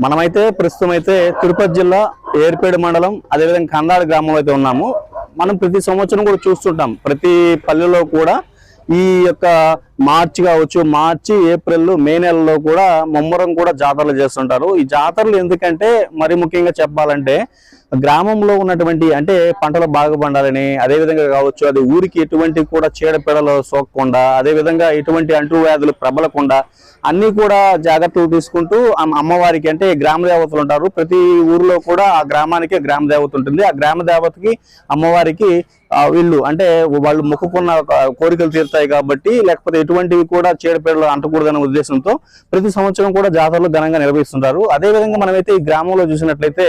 మనమైతే ప్రస్తుతం అయితే తిరుపతి జిల్లా ఏర్పేడు మండలం అదేవిధంగా కందాడ గ్రామంలో అయితే ఉన్నాము. మనం ప్రతి సంవత్సరం కూడా చూస్తుంటాం, ప్రతి పల్లెలో కూడా ఈ యొక్క మార్చి కావచ్చు, మార్చి ఏప్రిల్ మే నెలలో కూడా ముమ్మరం కూడా జాతరలు చేస్తుంటారు. ఈ జాతరలు ఎందుకంటే మరి ముఖ్యంగా చెప్పాలంటే గ్రామంలో ఉన్నటువంటి అంటే పంటలు బాగా పండాలని, అదే విధంగా కావచ్చు అది ఊరికి ఎటువంటి కూడా చీడపీడలు సోకకుండా, అదే విధంగా ఎటువంటి అంటువ్యాధులు ప్రబలకుండా అన్ని కూడా జాగ్రత్తలు తీసుకుంటూ అమ్మవారికి అంటే గ్రామ దేవతలు ఉంటారు. ప్రతి ఊరిలో కూడా ఆ గ్రామానికి గ్రామ దేవత ఉంటుంది. ఆ గ్రామ దేవతకి అమ్మవారికి వీళ్ళు అంటే వాళ్ళు మొక్కుకున్న కోరికలు తీరుతాయి కాబట్టి, లేకపోతే ఎటువంటివి కూడా చీడపీడలు అంటకూడదనే ఉద్దేశంతో ప్రతి సంవత్సరం కూడా జాతరలు ఘనంగా నిర్వహిస్తుంటారు. అదే విధంగా మనమైతే ఈ గ్రామంలో చూసినట్లయితే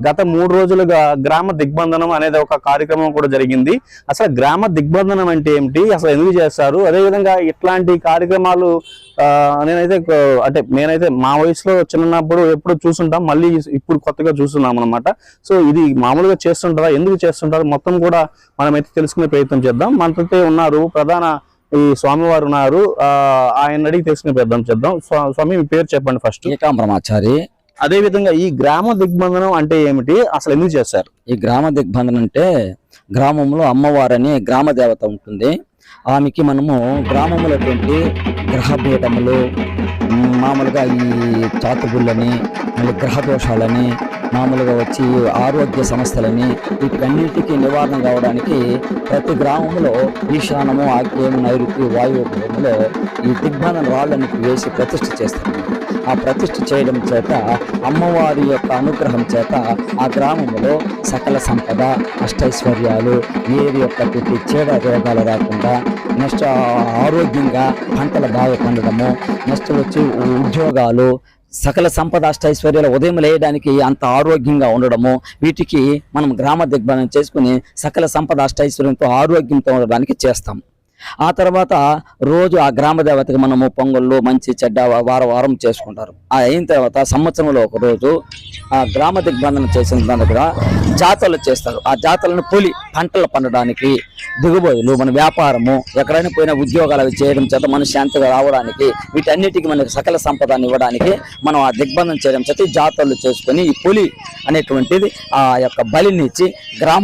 గత 3 రోజులుగా గ్రామ దిగ్బంధనం అనేది ఒక కార్యక్రమం కూడా జరిగింది. అసలు గ్రామ దిగ్బంధనం అంటే ఏమిటి, అసలు ఎందుకు చేస్తారు, అదే విధంగా ఇట్లాంటి కార్యక్రమాలు నేనైతే మా వయసులో చిన్నప్పుడు ఎప్పుడు చూస్తుంటాం, మళ్ళీ ఇప్పుడు కొత్తగా చూస్తున్నాం అనమాట. సో ఇది మామూలుగా చేస్తుంటారా, ఎందుకు చేస్తుంటారు, మొత్తం కూడా మనమైతే తెలుసుకునే ప్రయత్నం చేద్దాం. మనతో ఉన్నారు ప్రధాన ఈ స్వామివారు ఉన్నారు, ఆయన అడిగి తెలుసుకునే ప్రయత్నం చేద్దాం. స్వామి మీ పేరు చెప్పండి ఫస్ట్. ఏకాంబరమాచారి. అదే విధంగా ఈ గ్రామ దిగ్బంధనం అంటే ఏమిటి, అసలు ఎందుకు చేస్తారు? ఈ గ్రామ దిగ్బంధనం అంటే గ్రామంలో అమ్మవారని గ్రామ దేవత ఉంటుంది. ఆమెకి మనము గ్రామంలో గ్రహపీఠములు, మామూలుగా ఈ చాతుగుళ్ళని, మళ్ళీ గ్రహ దోషాలని, మామూలుగా వచ్చి ఆరోగ్య సమస్యలని, వీటన్నిటికీ నివారణ కావడానికి ప్రతి గ్రామంలో ఈశానము, ఆగ్నేయము, నైరుతి, వాయువ్యంలో ఈ దిగ్బంధన రాళ్ళని వేసి ప్రతిష్ఠ చేస్తారు. ఆ ప్రతిష్ఠ చేయడం చేత అమ్మవారి యొక్క అనుగ్రహం చేత ఆ గ్రామంలో సకల సంపద, అష్టైశ్వర్యాలు, ఏది యొక్క చీడ రోగాలు రాకుండా, నెక్స్ట్ ఆరోగ్యంగా పంటలు బాగా పండడము, నెక్స్ట్ వచ్చి ఉద్యోగాలు, సకల సంపద, అష్టైశ్వర్యాలు ఉదయం లేయడానికి అంత ఆరోగ్యంగా ఉండడము, వీటికి మనం గ్రామ దిగ్బంధనం చేసుకుని సకల సంపద, అష్టైశ్వర్యంతో ఆరోగ్యంతో ఉండడానికి చేస్తాం. ఆ తర్వాత రోజు ఆ గ్రామ దేవతకి మనము పొంగళ్ళు, మంచి చెడ్డ వారం చేసుకుంటారు. ఆ అయిన తర్వాత సంవత్సరంలో ఒక రోజు ఆ గ్రామ దిగ్బంధనం చేసిన దాని దగ్గర జాతరలు చేస్తారు. ఆ జాతరలను పొలి పంటలు పండడానికి, దిగుబడులు, మన వ్యాపారము, ఎక్కడైనా పోయినా ఉద్యోగాలు అవి చేయడం చేత మన శాంతిగా రావడానికి, వీటన్నిటికీ మనకి సకల సంపదాన్ని ఇవ్వడానికి మనం ఆ దిగ్బంధనం చేయడం చేత జాతరలు చేసుకొని ఈ పొలి అనేటువంటిది ఆ యొక్క బలిని ఇచ్చి గ్రామ